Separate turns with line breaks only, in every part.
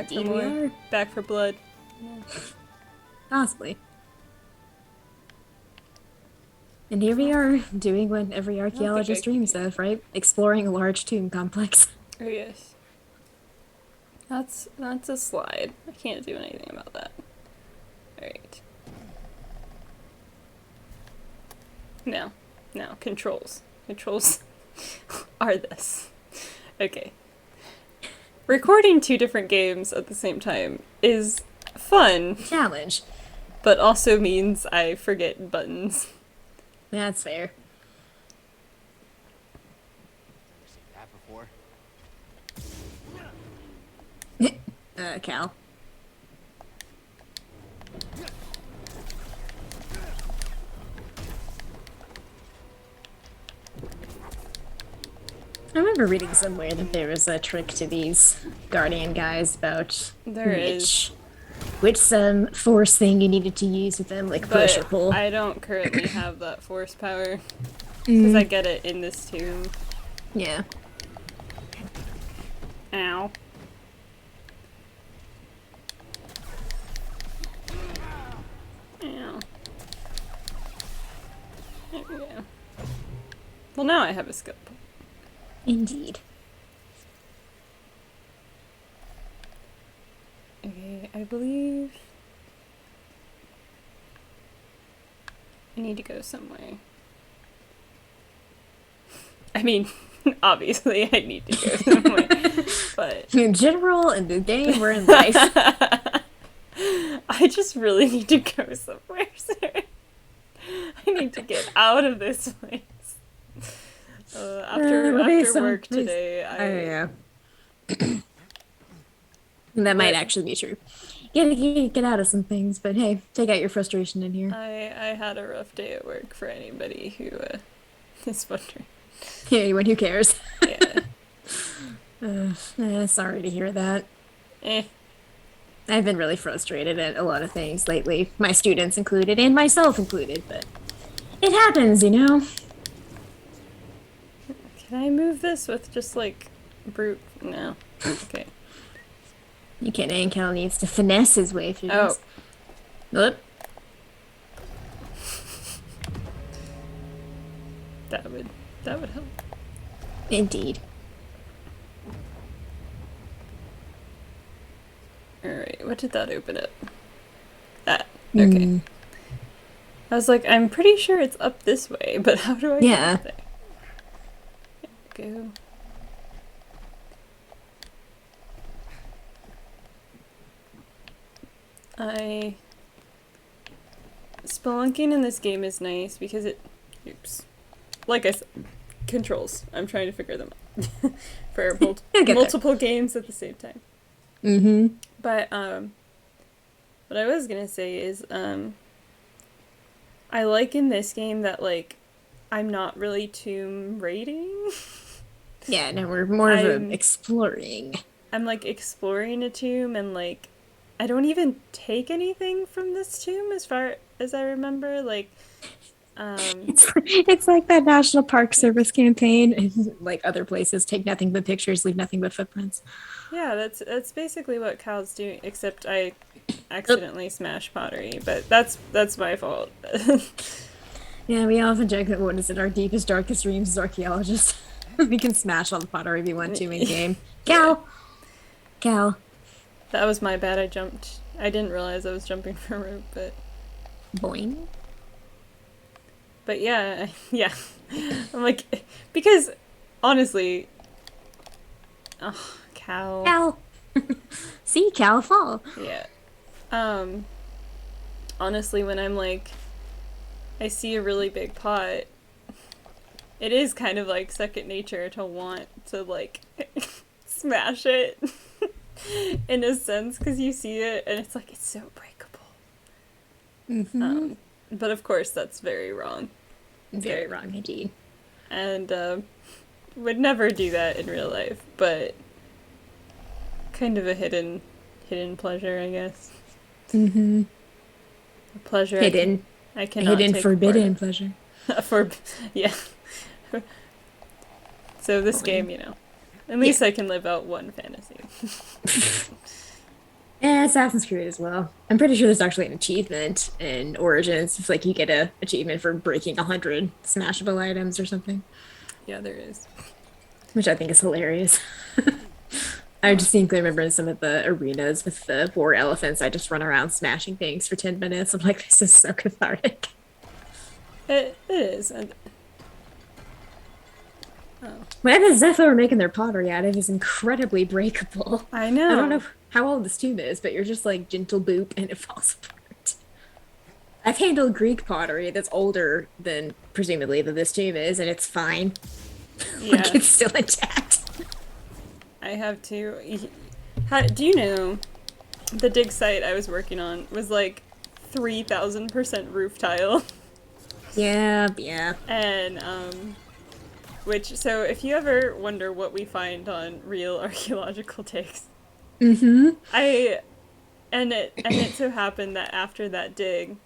Back for
Indeed we
more.
are.
Back for blood.
Possibly. And here we are, doing what every
I don't think I
archaeologist
can
dreams
do.
of, right? Exploring a large tomb complex.
Oh yes. That's a slide. I can't do anything about that. Alright. No. No. Controls. Controls are this. Okay. Recording two different games at the same time is fun,
Challenge.
but also means I forget buttons.
That's fair.
Seen that before?
Cal. I remember reading somewhere that there was a trick to these Guardian guys about
There is.
which force thing you needed to use with them, like push or
But
pull.
I don't currently have that force power. Because I get it in this tomb.
Yeah.
Ow. Ow. There we go. Well, now I have a skill point.
Indeed.
Okay, I believe I need to go somewhere. I mean, obviously I need to go somewhere, but
In general, in the game or in life.
I just really need to go somewhere, sir. I need to get out of this place. After work today,
That might actually be true. Get out of some things, but hey, take out your frustration in here.
I had a rough day at work for anybody who is wondering.
Yeah, anyone who cares.
Yeah.
Sorry to hear that.
Eh.
I've been really frustrated at a lot of things lately, my students included, and myself included, but it happens, you know?
Can I move this with just like brute? No. Okay.
You can, and Cal needs to finesse his way through
Oh.
this. Whoop.
That would help.
Indeed.
Alright, what did that open up? That. Okay. I was like, I'm pretty sure it's up this way, but how do I get up there? There we go. Spelunking in this game is nice because it... Oops. Like I said, controls. I'm trying to figure them out. For multiple games at the same time.
Mm-hmm.
But, what I was gonna say is, I like in this game that, like, I'm not really tomb raiding.
Yeah, no, we're more of exploring.
I'm, like, exploring a tomb, and, like, I don't even take anything from this tomb as far as I remember. Like,
It's like that National Park Service campaign, like other places, take nothing but pictures, leave nothing but footprints.
yeah, that's basically what Cal's doing, except I accidentally smashed pottery, but that's my fault.
Yeah, we often joke that what is it, our deepest, darkest dreams as archaeologists. We can smash all the pottery we want to in game. Cal! Cal.
That was my bad, I jumped. I didn't realize I was jumping for a rope, but...
Boing.
But yeah, yeah. I'm like, because, honestly... Oh, Cal.
Cal! See, Cal fall.
Yeah. Honestly, when I'm like... I see a really big pot, it is kind of like second nature to want to, like, smash it. In a sense, because you see it, and it's like, it's so breakable.
Mm-hmm.
But of course, that's very wrong.
Very wrong, indeed.
And, would never do that in real life, but kind of a hidden pleasure, I guess.
Mm-hmm.
A pleasure
Hidden.
I cannot
Hidden
take
forbidden
part
pleasure.
yeah. So this game, at least I can live out one fantasy.
Yeah.
But, yeah.
Boing.
At least I can live out one fantasy. But, yeah.
Boing.
But, yeah.
Boing.
So this game,
Boing. And Assassin's Creed as well. I'm pretty sure there's actually an achievement in Origins. It's like you get a achievement for breaking 100 smashable items or something,
Yeah, there is.
which I think is hilarious. I
Huh.
distinctly remember in some of the arenas with the war elephants, I just run around smashing things for 10 minutes. I'm like, this is so cathartic.
It is. And, oh,
Whatever Zephyr are making their pottery out of is incredibly breakable.
I
I don't know
know.
how old this tomb is, but you're just like gentle boop and it falls apart. I've handled Greek pottery that's older than presumably that this tomb is, and it's fine. Like
Yeah,
it's still intact.
I have to. How, do you know the dig site I was working on was like 3,000% roof tile?
Yeah, yeah.
And, which, so if you ever wonder what we find on real archaeological digs,
Mm-hmm.
I, and it so happened that after that dig,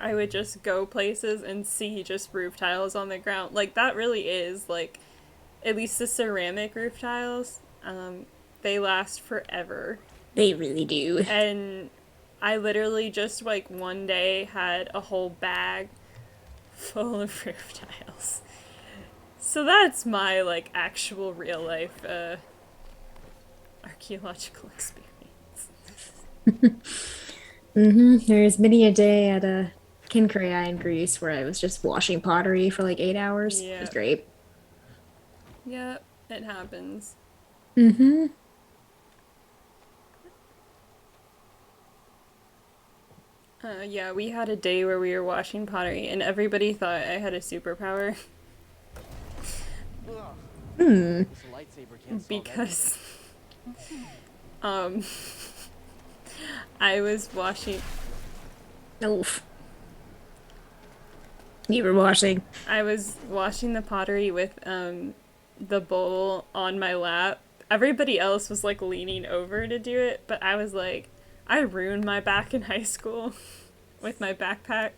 I would just go places and see just roof tiles on the ground. Like, that really is, like, at least the ceramic roof tiles, they last forever.
They really do.
And I literally just, like, one day had a whole bag full of roof tiles. So that's my, like, actual real life, archaeological experience.
Mm-hmm. There's many a day at a Kinkrai in Greece where I was just washing pottery for like 8 hours. It was
Yep.
great.
Yep. It happens.
Mm-hmm.
Yeah, we had a day where we were washing pottery, and everybody thought I had a superpower
Ugh.
Hmm.
This lightsaber can't solve everything.
because, um, I was washing.
Oof. You were washing.
I was washing the pottery with the bowl on my lap. Everybody else was like leaning over to do it, but I was like, I ruined my back in high school with my backpack.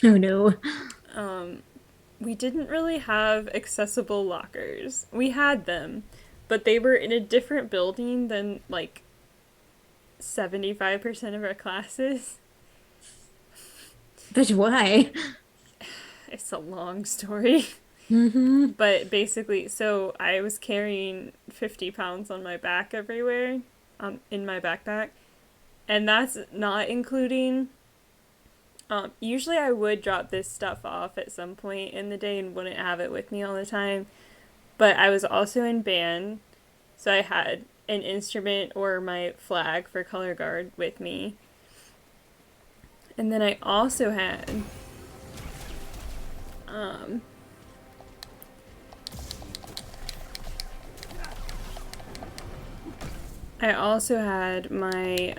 Oh no.
We didn't really have accessible lockers. We had them, but they were in a different building than like 75% of our classes.
But why?
It's a long story.
Mm-hmm.
But basically, so I was carrying 50 pounds on my back everywhere, in my backpack. And that's not including. Usually I would drop this stuff off at some point in the day and wouldn't have it with me all the time. But I was also in band, so I had an instrument or my flag for color guard with me. And then I also had um, I also had my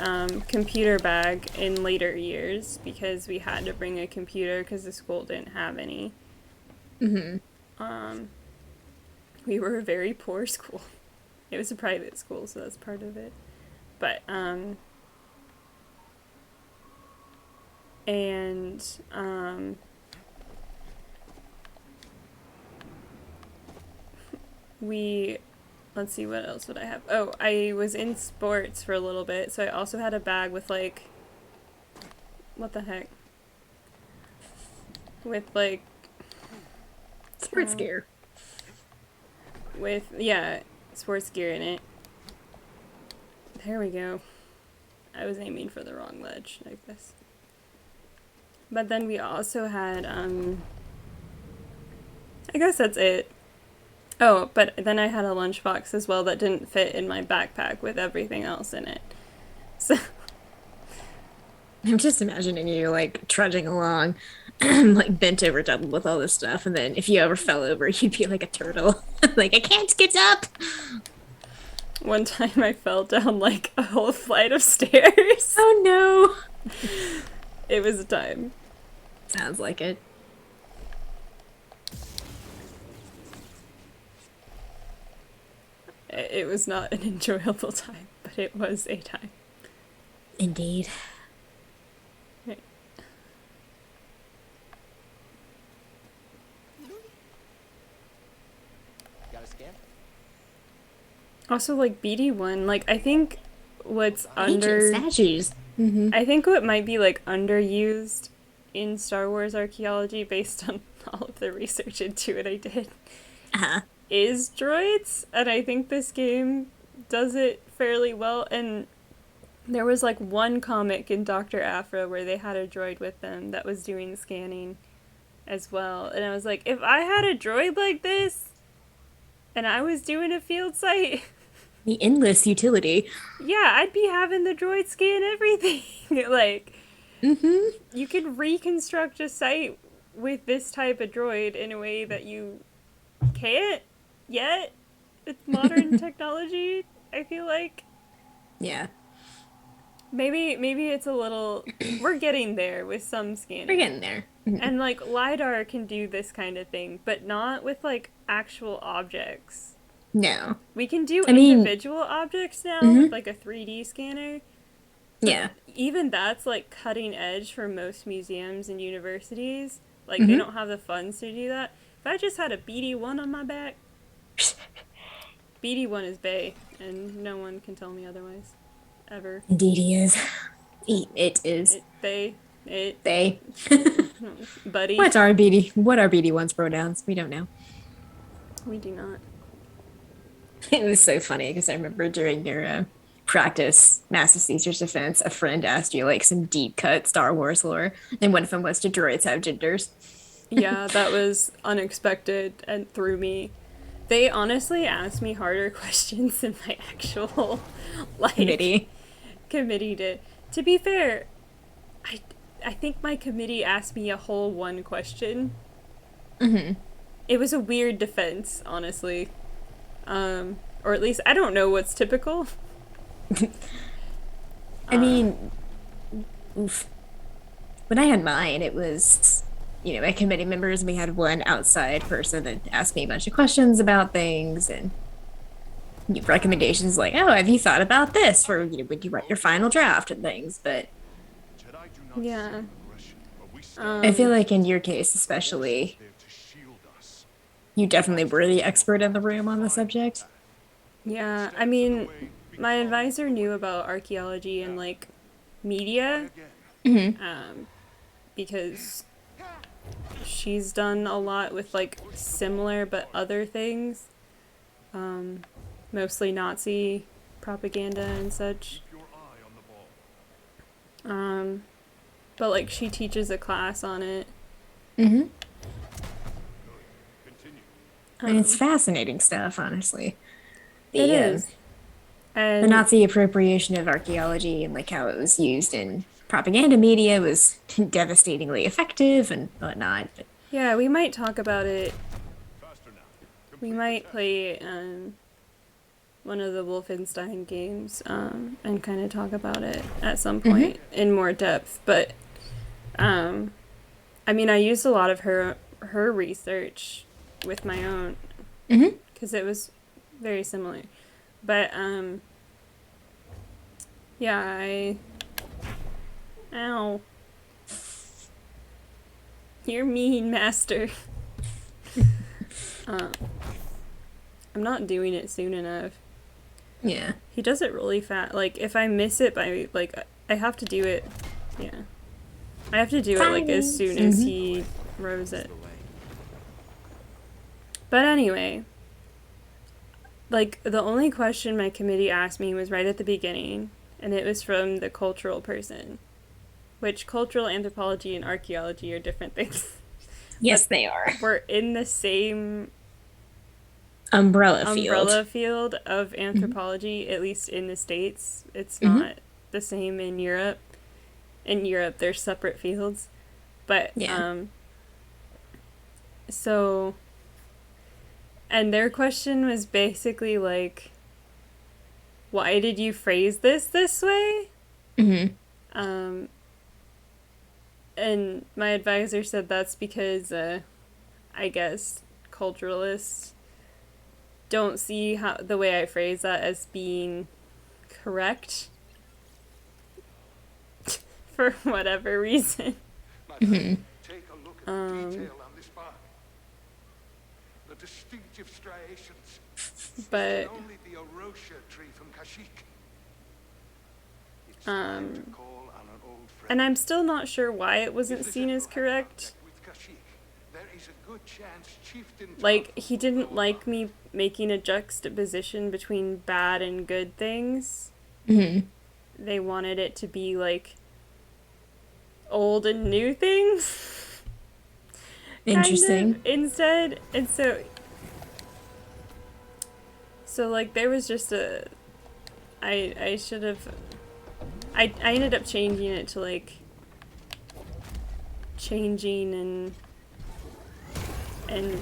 computer bag in later years because we had to bring a computer because the school didn't have any.
Mm-hmm.
Um, we were a very poor school. It was a private school, so that's part of it. But and we let's see, what else would I have? Oh, I was in sports for a little bit, so I also had a bag with like, what the heck? With like,
Sports
uh,
gear.
with, yeah, sports gear in it. There we go. I was aiming for the wrong ledge, like this. But then we also had, I guess that's it. Oh, but then I had a lunchbox as well that didn't fit in my backpack with everything else in it. So,
I'm just imagining you like trudging along, like bent over double with all this stuff, and then if you ever fell over, you'd be like a turtle. Like, I can't get up.
one time I fell down like a whole flight of stairs.
Oh no.
It was a time.
Sounds like it.
It was not an enjoyable time, but it was a time.
Indeed.
Right.
Got a scan?
Also, like BD1, like I think what's
Ancient statues. Mm-hmm.
I think what might be like underused in Star Wars archaeology based on all of the research into it I did
Uh-huh.
is droids, and I think this game does it fairly well. And there was like one comic in Dr. Aphra where they had a droid with them that was doing scanning as well, and I was like, if I had a droid like this and I was doing a field site,
The endless utility.
yeah, I'd be having the droid scan everything. Like,
Mm-hmm.
you could reconstruct a site with this type of droid in a way that you can't yet with modern technology, I feel like.
Yeah.
Maybe it's a little, we're getting there with some
We're
scanning.
getting there. Mhm.
And like LiDAR can do this kind of thing, but not with like actual objects.
No.
We can do
I mean,
individual objects now with
mhm.
like a 3D scanner.
Yeah.
Even that's like cutting edge for most museums and universities. Like they
Mm-hmm.
don't have the funds to do that. If I just had a BD1 on my back, BD1 is Bay, and no one can tell me otherwise. Ever.
Indeed he is. It is.
It,
They.
buddy.
What's our BD? What are BD1's pronouns? We don't know.
We do not.
It was so funny because I remember during your practice Master Caesar's Defense, a friend asked you like some deep cut Star Wars lore, and one of them was, do droids have genders?
Yeah, that was unexpected and threw me. They honestly asked me harder questions than my actual
Committee.
committee did. To be fair, I think my committee asked me a whole one question.
Mm-hmm.
It was a weird defense, honestly. Or at least I don't know what's typical.
I mean, oof. When I had mine, it was, my committee members, we had one outside person that asked me a bunch of questions about things and recommendations like, oh, have you thought about this for when you write your final draft and things? But
Yeah.
I feel like in your case, especially, you definitely were the expert in the room on the subject.
Yeah, I mean, my advisor knew about archaeology and like media,
Mm-hmm.
because she's done a lot with like similar but other things, mostly Nazi propaganda and such. But like she teaches a class on it.
Mm-hmm. And it's fascinating stuff, honestly.
It
The
is.
the
And
Nazi appropriation of archaeology and like how it was used in propaganda media was devastatingly effective and whatnot. But
yeah, we might talk about it. We might play one of the Wolfenstein games and kind of talk about it at some point in more depth. But I mean, I used a lot of her research with my own
mm-hmm.
because it was very similar. But yeah, ow, you're mean, master. I'm not doing it soon enough.
Yeah.
He does it really fast. Like, if I miss it by, like, I have to do it, yeah. I have to do it, like, as soon as he rows it. But anyway, like, the only question my committee asked me was right at the beginning, and it was from the cultural person. Which cultural anthropology and archaeology are different things.
Yes, they are.
We're in the same
Umbrella
field of anthropology, at least in the States. It's
Mm-hmm.
not the same in Europe. In Europe, there's separate fields. But,
Yeah.
So, and their question was basically like, why did you phrase this way?
Mm-hmm.
And my advisor said that's because, I guess, culturalists don't see how the way I phrase that as being correct for whatever reason.
Mm-hmm.
Take a look at the detail on this bark. The distinctive striations.
But
Only the Orosia tree from Kashyyyk. Call on an old friend.
And I'm still not sure why it wasn't
If the
seen as
general had
correct.
contact with Kashyyyk, there is a good chance Chieftain
Like,
Tarth
he
will
didn't
know
like
about
me making a juxtaposition between bad and good things.
Mm-hmm.
They wanted it to be, like, old and new things.
Interesting.
Kind of, instead. And so, like, there was just I should have... I ended up changing it to, like, changing and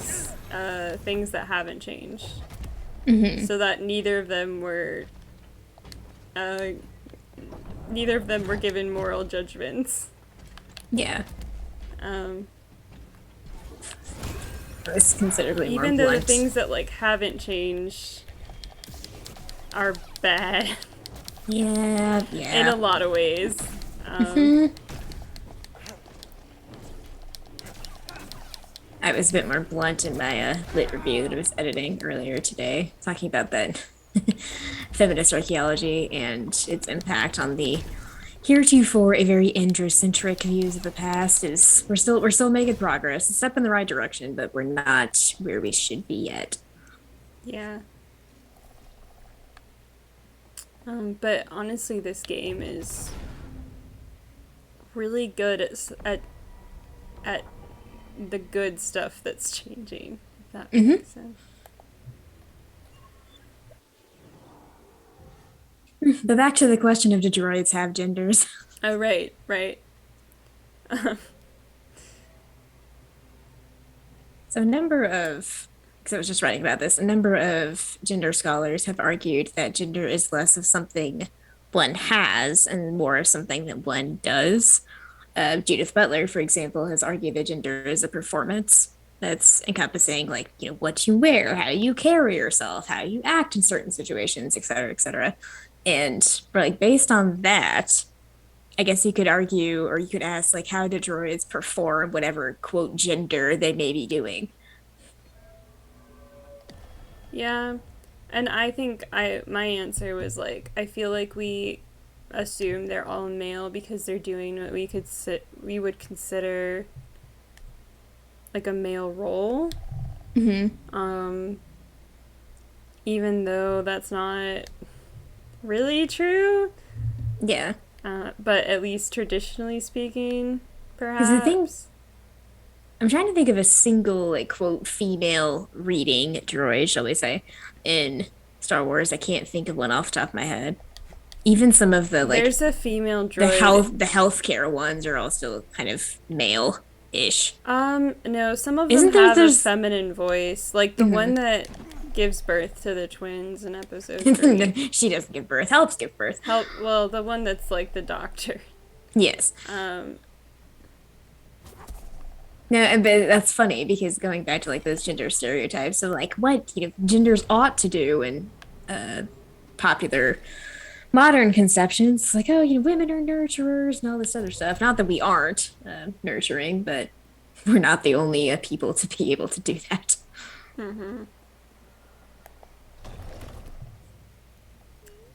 things that haven't changed.
Mm-hmm.
So that neither of them were given moral judgments.
Yeah.
Um,
It's considerably more
even though the
blunt.
things that, like, haven't changed are bad
Yeah,
in
yeah.
a lot of ways.
Mhm. I was a bit more blunt in my lit review that I was editing earlier today, talking about that feminist archaeology and its impact on the heretofore a very androcentric views of the past. Is we're still making progress, a step in the right direction, but we're not where we should be yet.
Yeah. But honestly, this game is really good at the good stuff that's changing. If that makes sense.
But back to the question of do droids have genders?
Oh, right.
So a number of, because I was just writing about this, a number of gender scholars have argued that gender is less of something one has and more of something that one does. Judith Butler, for example, has argued that gender is a performance that's encompassing, like, what you wear, how you carry yourself, how you act in certain situations, et cetera, et cetera. And like based on that, I guess you could argue, or you could ask, like, how do droids perform whatever quote gender they may be doing?
Yeah. And I think my answer was, like, I feel like we assume they're all male because they're doing what we would consider like a male role.
Mm-hmm.
Even though that's not really true.
Yeah.
But at least traditionally speaking,
Because the thing,
perhaps.
I'm trying to think of a single, like, quote, female reading droid, shall we say, in Star Wars. I can't think of one off the top of my head. Even some of the, like,
There's a female
the
droid.
healthcare ones are all still kind of male-ish.
No, some of them
Isn't there,
have a
there's
feminine voice. Like the one
Mhm.
that gives birth to the twins in episode 3.
She doesn't give birth, helps give birth.
Well, the one that's like the doctor.
Yes.
Um,
No, but that's funny because going back to, like, those gender stereotypes of, like, what genders ought to do in popular modern conceptions, it's like, oh, women are nurturers and all this other stuff. Not that we aren't nurturing, but we're not the only people to be able to do that.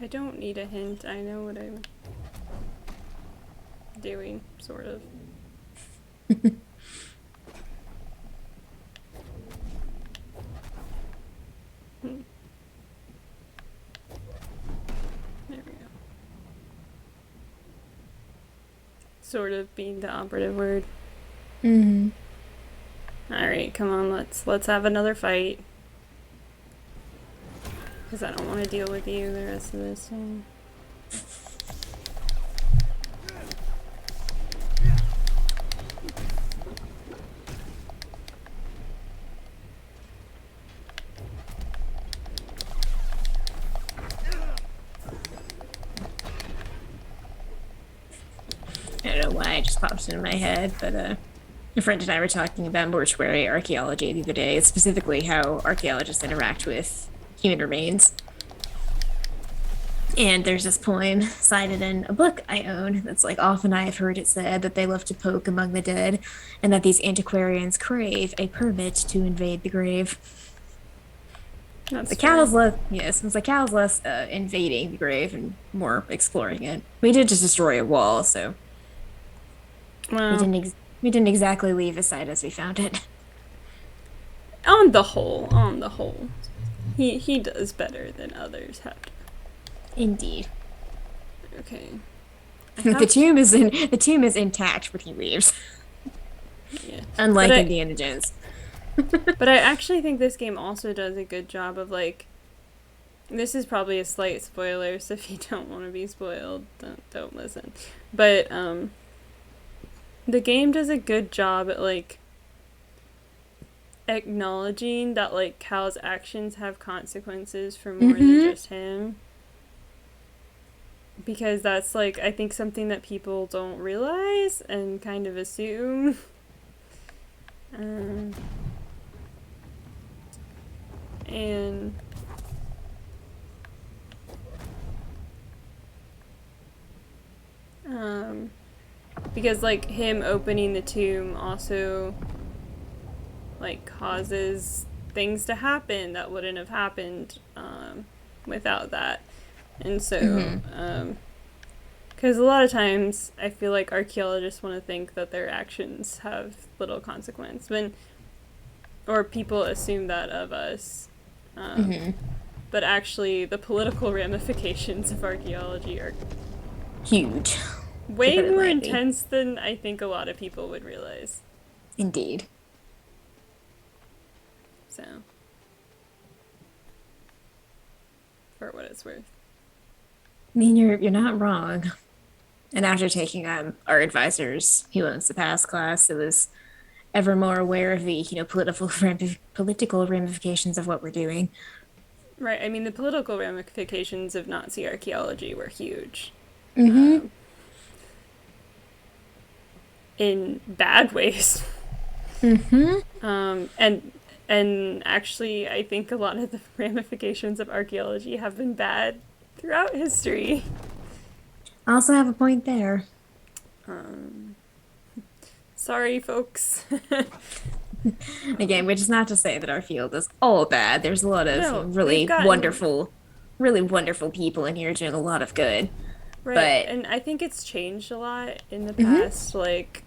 I don't need a hint. I know what I'm doing, sort of. There we go. Sort of being the operative word.
Mm-hmm.
All right, come on, let's have another fight. Because I don't want to deal with you the rest of this time.
I don't know why it just popped into my head, but a friend and I were talking about mortuary archaeology the other day, specifically how archaeologists interact with human remains. And there's this poem cited in a book I own that's like, often I have heard it said that they love to poke among the dead, and that these antiquarians crave a permit to invade the grave.
That's
The
fair.
cows less, yes, it's the cows less invading the grave and more exploring it. We did just destroy a wall, so
Well,
we didn't exactly leave the site as we found it.
on the whole, he does better than others have.
Indeed.
Okay.
The tomb is intact when he leaves.
Yeah.
Unlike
But I-
Indiana Jones.
But I actually think this game also does a good job of like. This is probably a slight spoiler, so if you don't want to be spoiled, don't listen. But the game does a good job at like acknowledging that like Cal's actions have consequences for more than just him. Because that's like I think something that people don't realize and kind of assume. And because like him opening the tomb also like causes things to happen that wouldn't have happened without that. And so because a lot of times I feel like archaeologists want to think that their actions have little consequence or people assume that of us. But actually the political ramifications of archaeology are
Huge.
way
put it
more
lightly.
intense than I think a lot of people would realize.
Indeed.
So, for what it's worth.
I mean, you're not wrong. And after taking our advisor's Who Owns the Past class, it was ever more aware of the political ramifications of what we're doing.
Right, I mean, the political ramifications of Nazi archaeology were huge. In bad ways. And actually, I think a lot of the ramifications of archaeology have been bad throughout history.
I also have a point there.
Sorry, folks.
Again, which is not to say that our field is all bad. There's a lot of
No,
really
we've gotten-
really wonderful people in here doing a lot of good.
Right,
But-
and I think it's changed a lot in the past, like,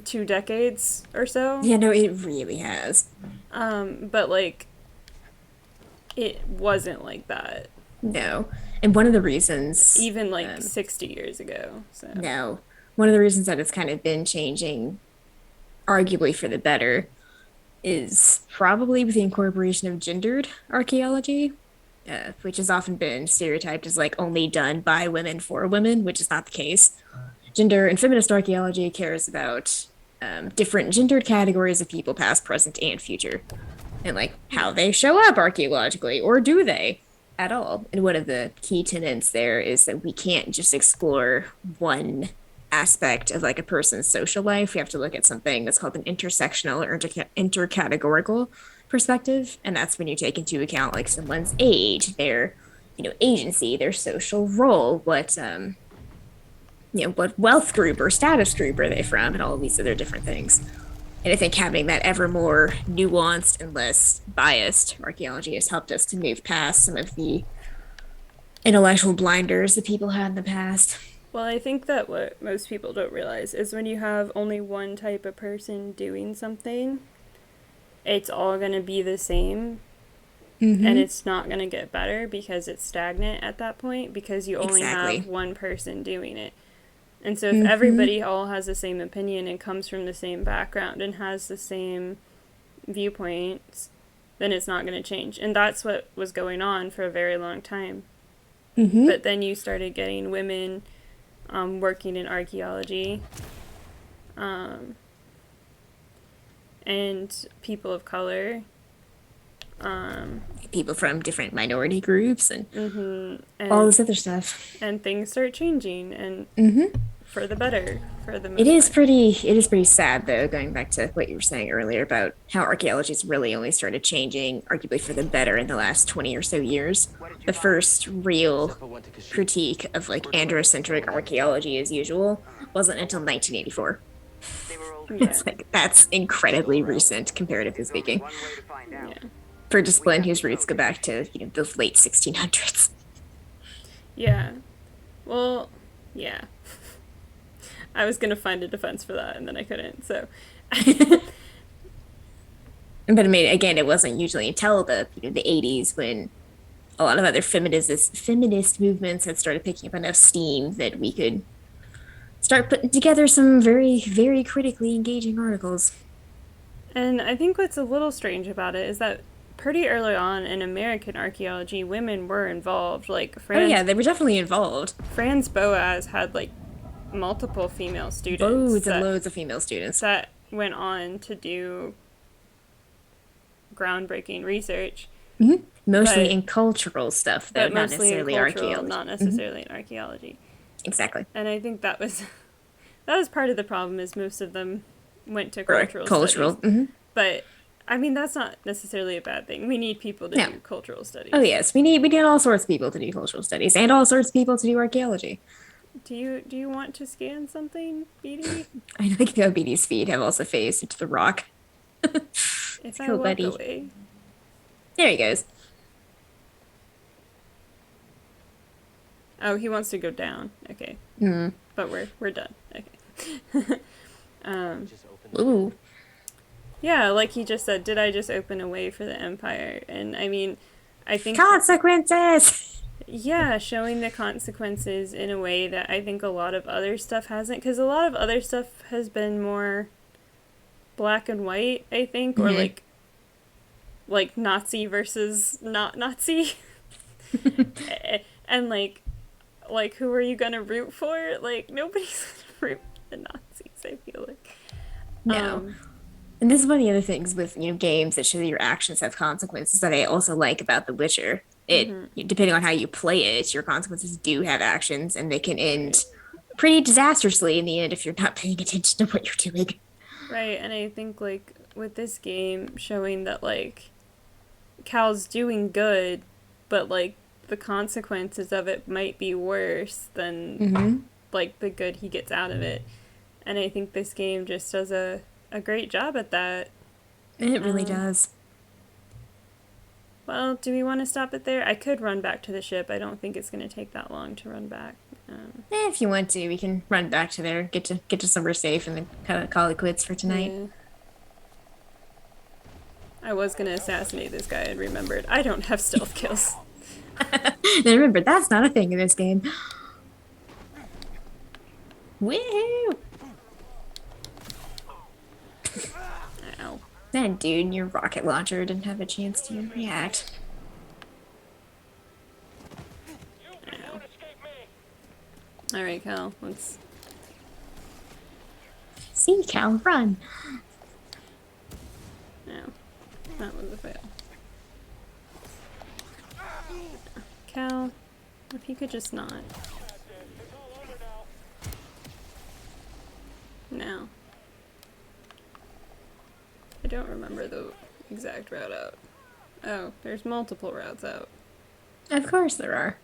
2 decades or so.
Yeah, no, it really has.
But, like, it wasn't like that.
No. And one of the reasons
Even, like, 60 years ago. So.
No. One of the reasons that it's kind of been changing, arguably for the better, is probably with the incorporation of gendered archaeology, which has often been stereotyped as like only done by women for women, which is not the case. Gender and feminist archaeology cares about different gendered categories of people, past, present, and future, and like how they show up archaeologically, or do they at all? And one of the key tenets there is that we can't just explore one aspect of like a person's social life. We have to look at something that's called an intersectional or intercategorical perspective, and that's when you take into account like someone's age, their agency, their social role, what what wealth group or status group are they from, and all of these other different things. And I think having that ever more nuanced and less biased archaeology has helped us to move past some of the intellectual blinders that people had in the past.
Well, I think that what most people don't realize is when you have only one type of person doing something, it's all going to be the same. And it's not going to get better because it's stagnant at that point because you only have one person doing it. And so if everybody all has the same opinion and comes from the same background and has the same viewpoints, then it's not going to change. And that's what was going on for a very long time. But then you started getting women working in archaeology, and people of color,
people from different minority groups, and
and
all this other stuff.
And things start changing, and for the better, for the most
It is
part.
pretty sad though, going back to what you were saying earlier about how archaeology's really only started changing, arguably for the better, in the last 20 or so years. The first real critique of like androcentric archaeology as usual wasn't until 1984.
They were old
Yeah.
It's like that's incredibly recent comparatively speaking.
one way to find out.
Yeah.
for a discipline whose roots go back to the late 1600s.
Yeah. Well, yeah. I was gonna find a defense for that, and then I couldn't. So,
But I mean, again, it wasn't usually until the 80s when a lot of other feminist movements had started picking up enough steam that we could start putting together some very, very critically engaging articles.
and I think what's a little strange about it is that pretty early on in American archaeology, women were involved. Like
Oh yeah, they were definitely involved.
Franz Boas had like multiple female students
Loads and
that,
loads of female students.
that went on to do groundbreaking research.
Mostly
But-
in cultural stuff, though,
But
not
mostly in
necessarily
cultural,
archaeology.
not necessarily in archaeology.
Exactly.
And I think that was part of the problem is most of them went to
Right.
cultural studies.
Mhm.
But I mean that's not necessarily a bad thing. We need people to
No.
do cultural studies.
Oh yes, we need all sorts of people to do cultural studies and all sorts of people to do archaeology.
Do you want to scan something, BD?
I think BD's feet have also phased into the rock.
If I
Cool,
walk
buddy.
away.
There he goes.
Oh, he wants to go down. Okay.
Hmm.
But we're done. Okay.
Just open the
Ooh.
Yeah, like he just said, did I just open a way for the Empire? And I mean, I think
Consequences!
yeah, showing the consequences in a way that I think a lot of other stuff hasn't, because a lot of other stuff has been more black and white, I think, or
Mhm.
like Nazi versus not Nazi, and like who are you gonna root for? Like nobody's gonna root for the Nazis. I feel like
No. And this is one of the other things with games that show that your actions have consequences that I also like about The Witcher. Depending on how you play it, your consequences do have actions, and they can end pretty disastrously in the end if you're not paying attention to what you're doing.
Right, and I think like with this game showing that like Cal's doing good, but like the consequences of it might be worse than like the good he gets out of it. And I think this game just does a great job at that.
It really does.
Well, do we want to stop it there? I could run back to the ship. I don't think it's going to take that long to run back.
If you want to, we can run back to there, get to somewhere safe, and then kind of call it quits for tonight.
Yeah. I was going to assassinate this guy and remembered I don't have stealth kills.
And remember, that's not a thing in this game. Woohoo!
Ow.
That dude in your rocket launcher didn't have a chance to react.
Ow. Alright, Cal, let's...
See, Cal, run.
Ow. That was a fail. Cal, if you could just not. No. I don't remember the exact route out. Oh, there's multiple routes out.
Of course there are.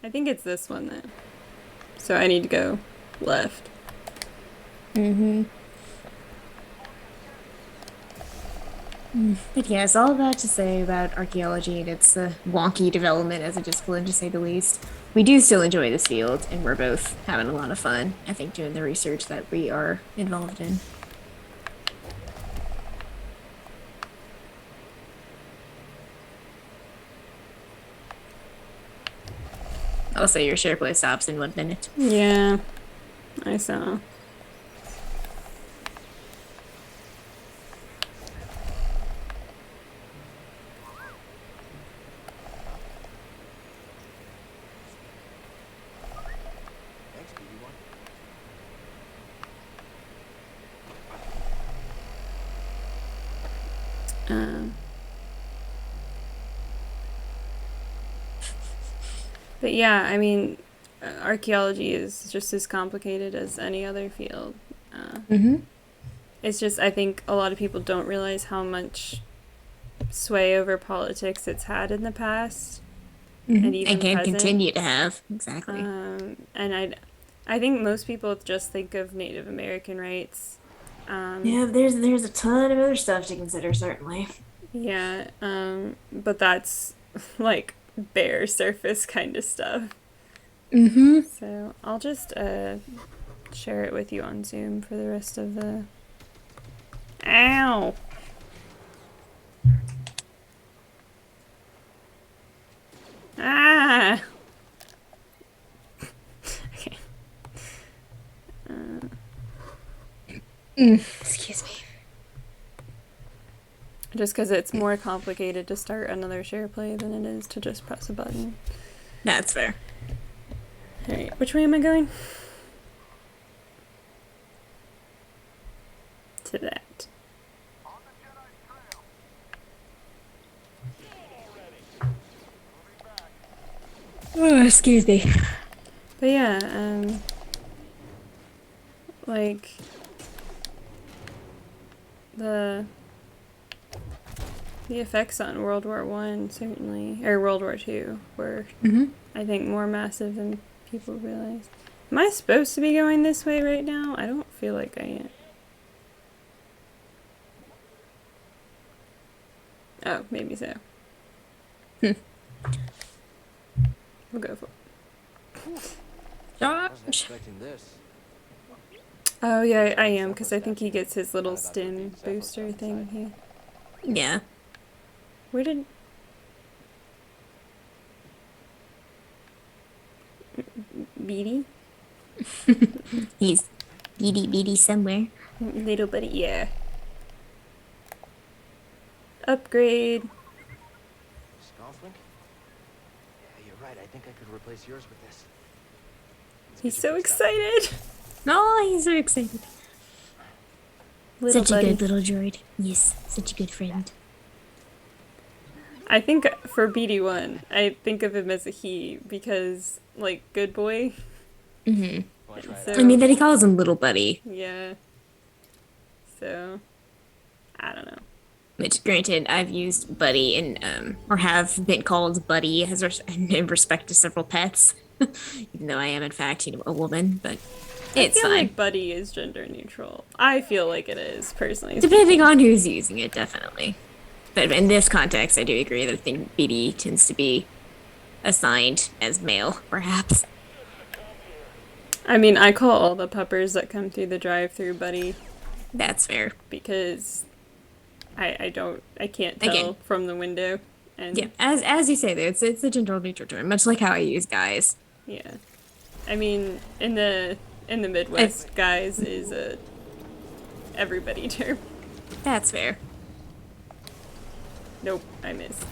I think it's this one then. So I need to go left.
But yeah, it's all that to say about archaeology and its wonky development as a discipline, to say the least. We do still enjoy this field, and we're both having a lot of fun, I think, doing the research that we are involved in. Also, your share play stops in 1 minute.
Yeah, I saw.
Thanks, BD1.
But yeah, I mean, archaeology is just as complicated as any other field. It's just, I think a lot of people don't realize how much sway over politics it's had in the past. And even
And can
present.
continue to have. Exactly.
And I think most people just think of Native American rights
Yeah, there's a ton of other stuff to consider, certainly.
Yeah, but that's like bare surface kind of stuff.
Mm-hmm.
So I'll just share it with you on Zoom for the rest of the. Ow! Ah! Okay.
Excuse me.
Just because it's more complicated to start another share play than it is to just press a button.
That's fair.
Alright, which way am I going? To that.
Oh, excuse me.
But yeah, like the effects on World War One certainly, or World War Two, were I think more massive than people realize. Am I supposed to be going this way right now? I don't feel like I am. Oh, maybe so. We'll go for it.
Wasn't expecting this.
Oh yeah, I am, because I think he gets his little stim booster thing here.
Yeah.
Where did... Beady?
He's beady somewhere.
Little buddy, yeah. Upgrade.
Scofflink? Yeah, you're right. I think I could replace yours with this. Let's
He's
get
so
you fixed up.
excited.
Oh, he's so excited.
Little
Such
buddy.
a good little droid. Yes, such a good friend.
I think for BD1, I think of him as a he because, like, good boy.
Mm-hmm.
Wanna try it
So-
out?
I mean, that he calls him little buddy.
Yeah. So, I don't know.
Which, granted, I've used buddy and or have been called buddy as in respect to several pets, even though I am in fact, a woman. But it's
I feel
fine.
like buddy is gender neutral. I feel like it is, personally.
Depending on who's using it, definitely. But in this context, I do agree that I think BD tends to be assigned as male, perhaps.
I mean, I call all the puppers that come through the drive-through buddy
That's fair.
because I can't tell
Again.
from the window. And
Yeah, as you say, though, it's a gender neutral term, much like how I use guys.
yeah. I mean, in the Midwest, guys is a everybody term.
That's fair.
Nope, I missed.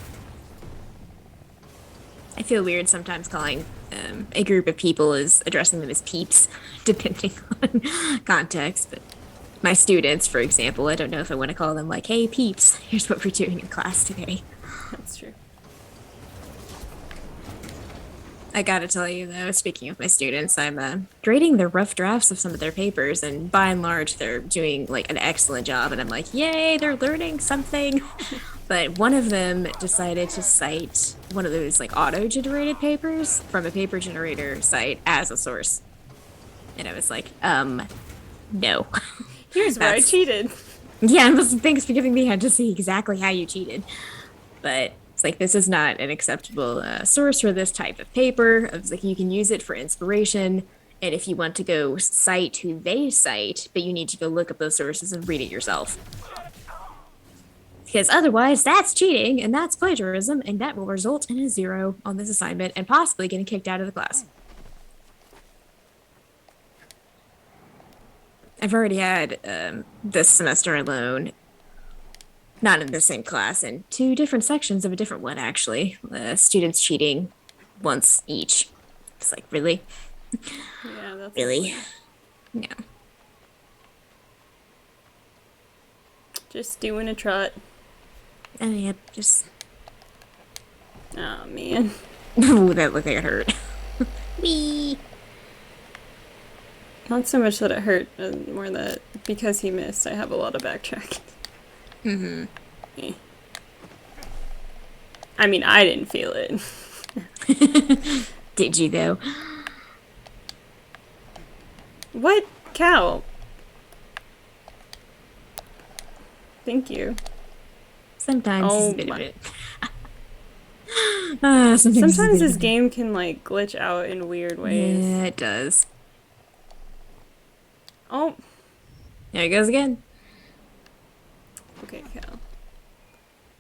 I feel weird sometimes calling a group of people as addressing them as peeps, depending on context. But my students, for example, I don't know if I want to call them like, "Hey, peeps, here's what we're doing in class today."
That's true.
I gotta tell you though, speaking of my students, I'm grading the rough drafts of some of their papers, and by and large, they're doing like an excellent job. And I'm like, yay, they're learning something. But one of them decided to cite one of those like auto-generated papers from a paper generator site as a source, and I was like, no.
Here's where I
That's-
cheated.
Yeah, and thanks for giving me a hand to see exactly how you cheated. But it's like, this is not an acceptable source for this type of paper. I was like, you can use it for inspiration. And if you want to go cite who they cite, but you need to go look up those sources and read it yourself. Because otherwise, that's cheating and that's plagiarism, and that will result in a 0 on this assignment and possibly getting kicked out of the class. I've already had this semester alone, not in the same class, in 2 different sections of a different one, actually. Students cheating once each. It's like, really?
Yeah, that's
Really? No.
just doing a trot.
Oh, yeah, just.
Oh man.
Ooh, that looked like it hurt. Wee!
Not so much that it hurt, more that because he missed, I have a lot of backtracking. Eh. I mean, I didn't feel it.
Did you, though?
What cow? Thank you.
Sometimes he's
Oh
a bit of
my.
it. Sometimes he's a
Sometimes
bit of
this
it.
game can like glitch out in weird ways.
Yeah, it does.
Oh,
There he goes again.
okay, Cal.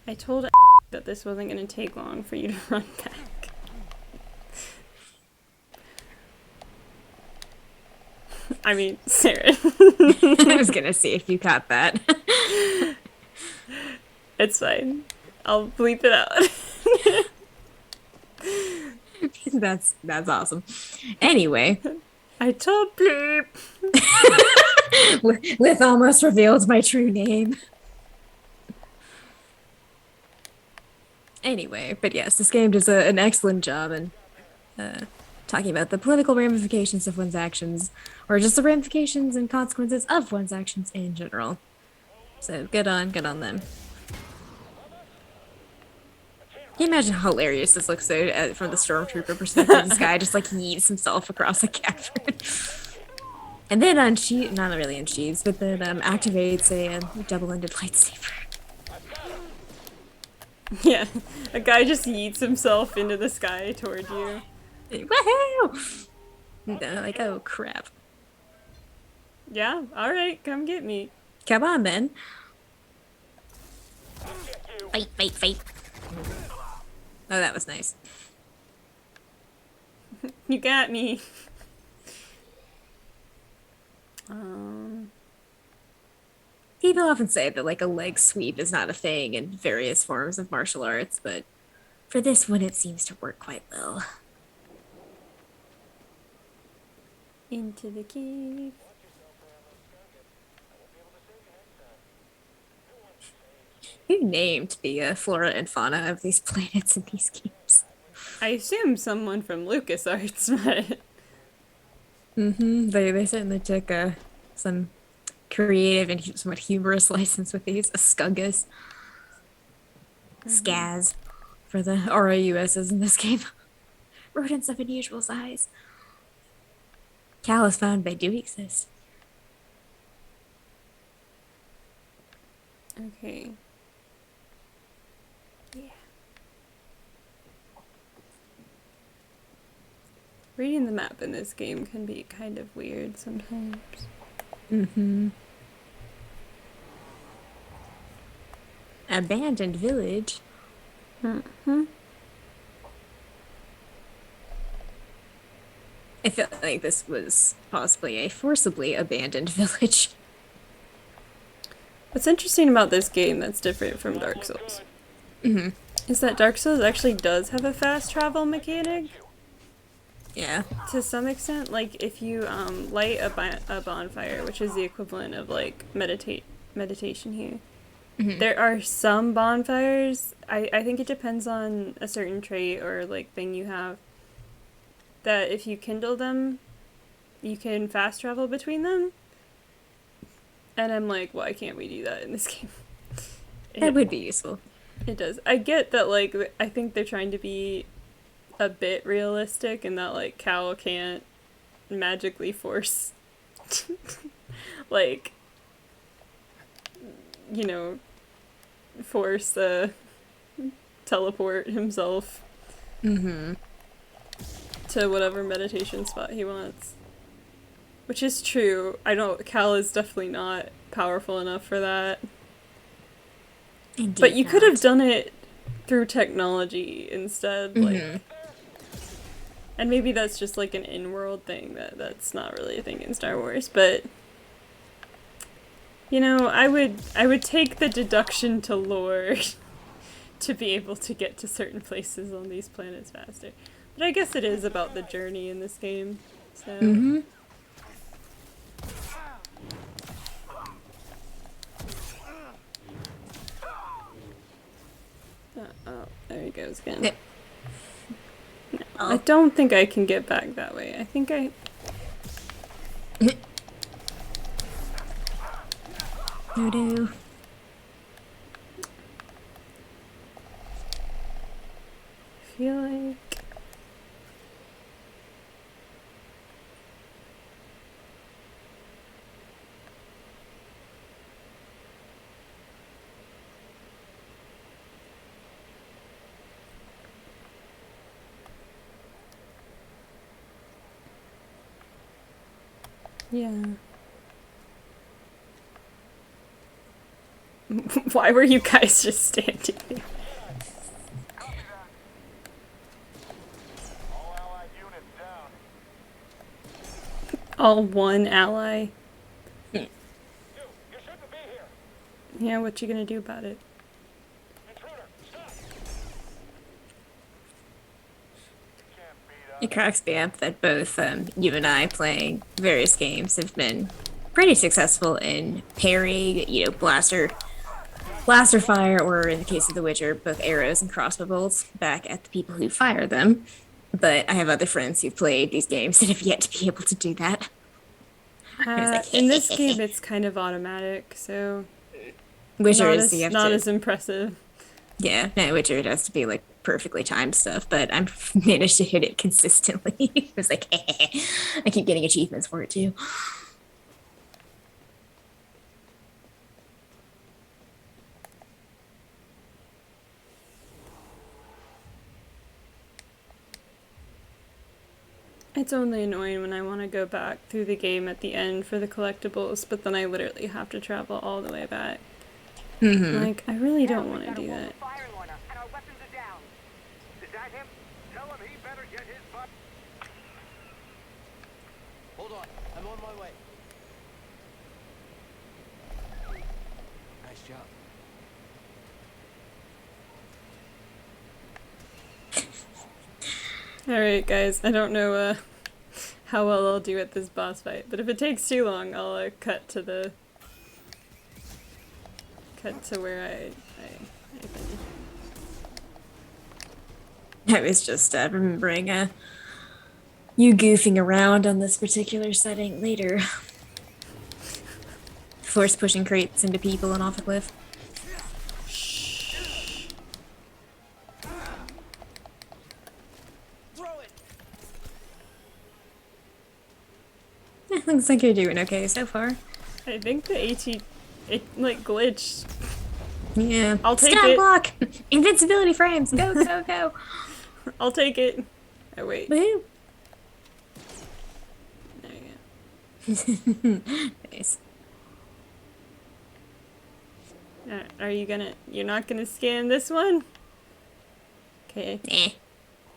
I told that this wasn't going to take long for you to run back. I mean, Seren.
I was gonna see if you caught that.
It's fine. I'll bleep it out.
That's awesome. Anyway,
I told bleep.
Lith almost revealed my true name. Anyway, but yes, this game does an excellent job in talking about the political ramifications of one's actions, or just the ramifications and consequences of one's actions in general. So good on them. Can you imagine how hilarious this looks though, from the stormtrooper perspective? This guy just like yeets himself across a cavern. And then not really unsheathes, but then activates a double-ended lightsaber.
Yeah, a guy just yeets himself into the sky toward you.
Woohoo! And they're like, oh crap.
Yeah, alright, come get me.
Come on then. Fight. Oh, that was nice.
You got me.
People often say that like a leg sweep is not a thing in various forms of martial arts, but for this one it seems to work quite well.
Into the cave.
Who named the flora and fauna of these planets in these games?
I assume someone from LucasArts, but
They certainly took some creative and somewhat humorous license with these Ascuggas. Scaz for the RAUSs in this game. Rodents of unusual size. Cal is found they do exist.
okay. Yeah. Reading the map in this game can be kind of weird sometimes.
Abandoned village. I feel like this was possibly a forcibly abandoned village.
What's interesting about this game that's different from Dark Souls is that Dark Souls actually does have a fast travel mechanic.
Yeah.
To some extent, like if you light a bonfire, which is the equivalent of like meditation here. There are some bonfires, I think it depends on a certain trait or like thing you have, that if you kindle them, you can fast travel between them. And I'm like, why can't we do that in this game?
That would be useful.
It does. I get that, like, I think they're trying to be a bit realistic and that, like, Cal can't magically force, like, you know, force teleport himself to whatever meditation spot he wants. Which is true. Cal is definitely not powerful enough for that.
Indeed
But you could have
not.
done it through technology instead, like. And maybe that's just like an in-world thing that's not really a thing in Star Wars, but you know, I would take the deduction to lore to be able to get to certain places on these planets faster. But I guess it is about the journey in this game. So oh, there he goes again.
Yeah.
No, I don't think I can get back that way. I think I...
No.
I feel like... Yeah. Why were you guys just standing there?
Copy that. All allied units down.
All one ally.
You shouldn't be here.
Yeah, what you gonna do about it?
Intruder, stop. Can't beat us.
It cracks me up that both you and I playing various games have been pretty successful in parrying, blaster fire, or in the case of The Witcher, both arrows and crossbow bolts back at the people who fire them. But I have other friends who've played these games that have yet to be able to do that. It's like,
In this game, it's kind of automatic, so
Witcher
not
is you
as
have
not
to,
as impressive.
yeah, no, Witcher it has to be like perfectly timed stuff, but I've managed to hit it consistently. It was like, I keep getting achievements for it too.
It's only annoying when I want to go back through the game at the end for the collectibles, but then I literally have to travel all the way back.
Mm-hmm.
Like, I really don't want to do that.
Firing on us, and our weapons are down.
Is that him? Tell him he better get his butt.
Hold on, I'm on my way. Nice job.
Alright, guys, I don't know how well I'll do at this boss fight, but if it takes too long, I'll cut to where I finish.
I was just remembering you goofing around on this particular setting later. Force pushing crates into people and off a cliff.
Throw it!
Looks like you're doing okay so far.
I think the it like glitched.
Yeah.
I'll take
Stab
it.
block! Invincibility frames! Go, go, go!
I'll take it. Oh wait.
Woohoo!
There you go.
Nice.
Are you gonna? You're not gonna scan this one? Okay.
Eh.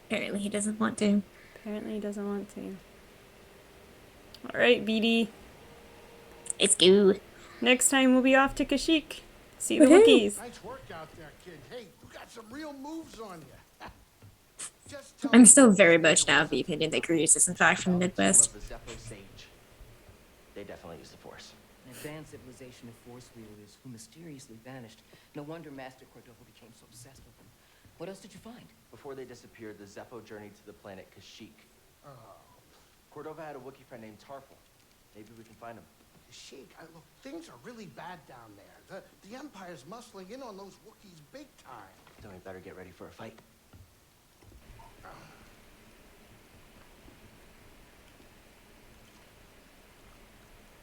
Apparently he doesn't want to.
Apparently he doesn't want to. Alright, BD.
Let's go.
Next time we'll be off to Kashyyyk. See the
Woohoo.
Wookiees.
Nice work out there, kid. Hey, you got some real moves on you. Just tell
I'm
me
still
what
very
you
much
feel
now
is
of the opinion that Greece is in fact from the Midwest.
Of the Zeppo Sage. They definitely use the Force.
An advanced civilization of force wielders who mysteriously vanished. No wonder Master Cordova became so obsessed with them. What else did you find?
Before they disappeared, the Zeppo journeyed to the planet Kashyyyk.
Oh,
Cordova had a Wookiee friend named Tarful. Maybe we can find him.
Sheik, look, things are really bad down there. The Empire's muscling in on those Wookiees big time.
Then we better get ready for a fight.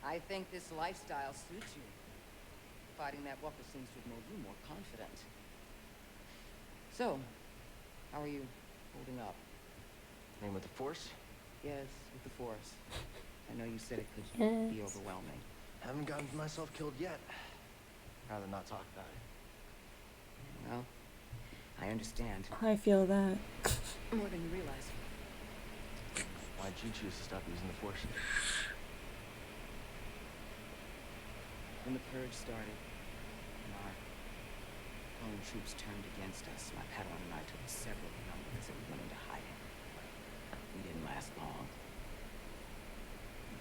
I think this lifestyle suits you. Fighting that walker seems to have made you more confident. So, how are you holding up?
Name with the Force?
Yes, with the force. I know you said it could be
Yes.
overwhelming.
Haven't gotten myself killed yet. Rather not talk about it.
Well, I understand.
I feel that.
More than you realize.
Why'd you choose to stop using the Force?
When the purge started, and our own troops turned against us, my Padawan and I took several numbers and we went into hiding. We didn't last long.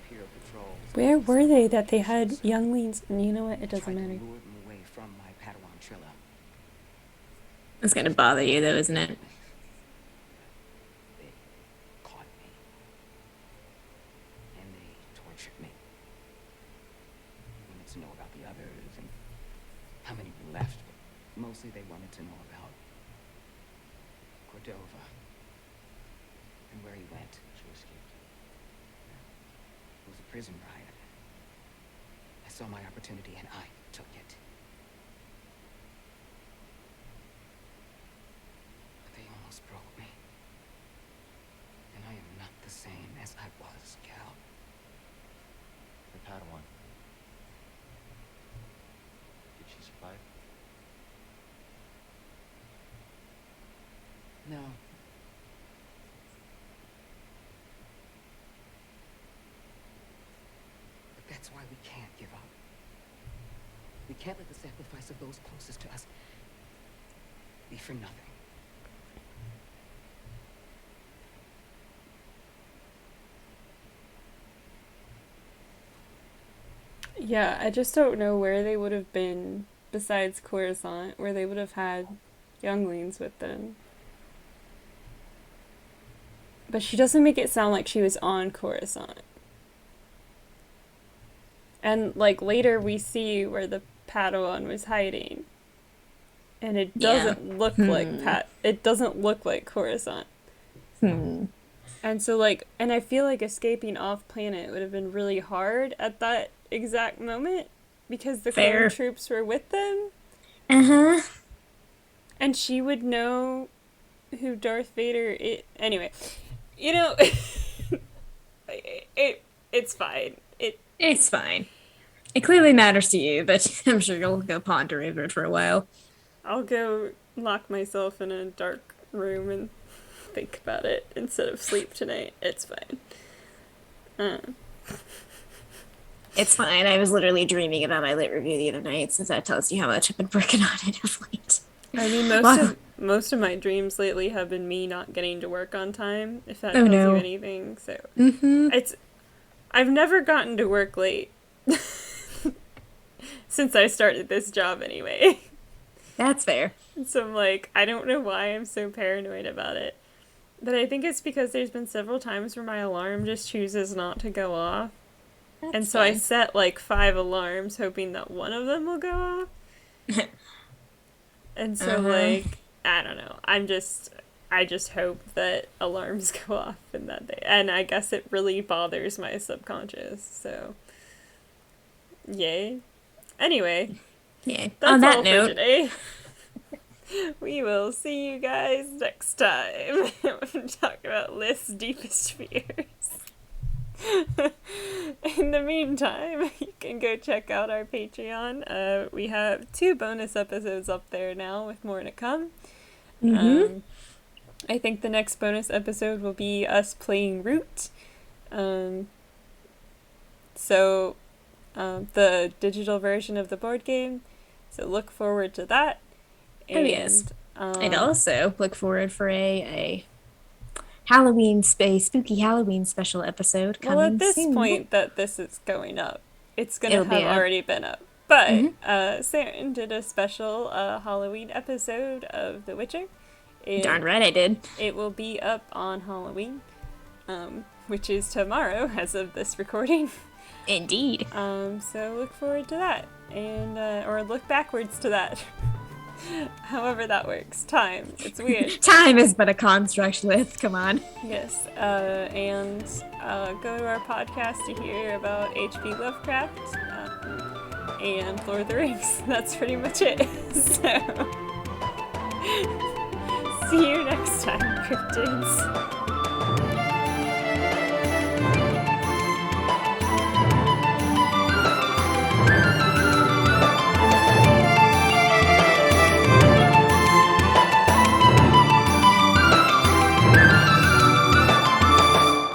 Imperial patrols.
Where were they that they had younglings? And you know what? It doesn't
tried
matter.
to lure them away from my Padawan Trilla.
It's gonna bother you though, isn't it?
They caught me. And they tortured me. They wanted to know about the others and how many were left. But mostly they wanted to know about Cordova and where he went.
She escaped.
It was a prison riot. I saw my opportunity and I took it. But they almost broke me. And I am not the same as I was, Cal.
her Padawan. Did she survive?
No. But that's why we can't give up. We can't let the sacrifice of those closest to us be for nothing.
Yeah, I just don't know where they would have been besides Coruscant, where they would have had younglings with them. But she doesn't make it sound like she was on Coruscant. And, like, later we see where the Padawan was hiding. And it doesn't look like it doesn't look like Coruscant. And so, like, and I feel like escaping off planet would have been really hard at that exact moment because the clone troops were with them. And she would know who Darth Vader is. Anyway, you know, it's fine.
It's fine. It clearly matters to you, but I'm sure you'll go ponder over it for a while.
I'll go lock myself in a dark room and think about it instead of sleep tonight. It's fine.
It's fine. I was literally dreaming about my lit review the other night, since that tells you how much I've been working on it of late.
I mean, most of my dreams lately have been me not getting to work on time, if that tells you anything. So I've never gotten to work late since I started this job anyway.
That's fair.
So I'm like, I don't know why I'm so paranoid about it. But I think it's because there's been several times where my alarm just chooses not to go off. And so I set like 5 alarms hoping that one of them will go off. And so like, I don't know. I just hope that alarms go off and that and I guess it really bothers my subconscious. So yay. Anyway.
Yeah.
That's
on that
all
note,
for today. We will see you guys next time when we talk about Lith's deepest fears. In the meantime, you can go check out our Patreon. We have 2 bonus episodes up there now with more to come. I think the next bonus episode will be us playing Root. So the digital version of the board game. So look forward to that. And,
yes. I'd also look forward for a Halloween spooky Halloween special episode coming
well, at this
soon.
point that this is going up, it's going to have already been up. But Seren did a special Halloween episode of The Witcher.
Darn right I did.
It will be up on Halloween, which is tomorrow as of this recording.
Indeed.
So look forward to that, and or look backwards to that. However that works. Time. It's weird.
Time is but a construct, Lith. Come on.
Yes. And go to our podcast to hear about H.P. Lovecraft and Lord of the Rings. That's pretty much it. So see you next time, cryptids.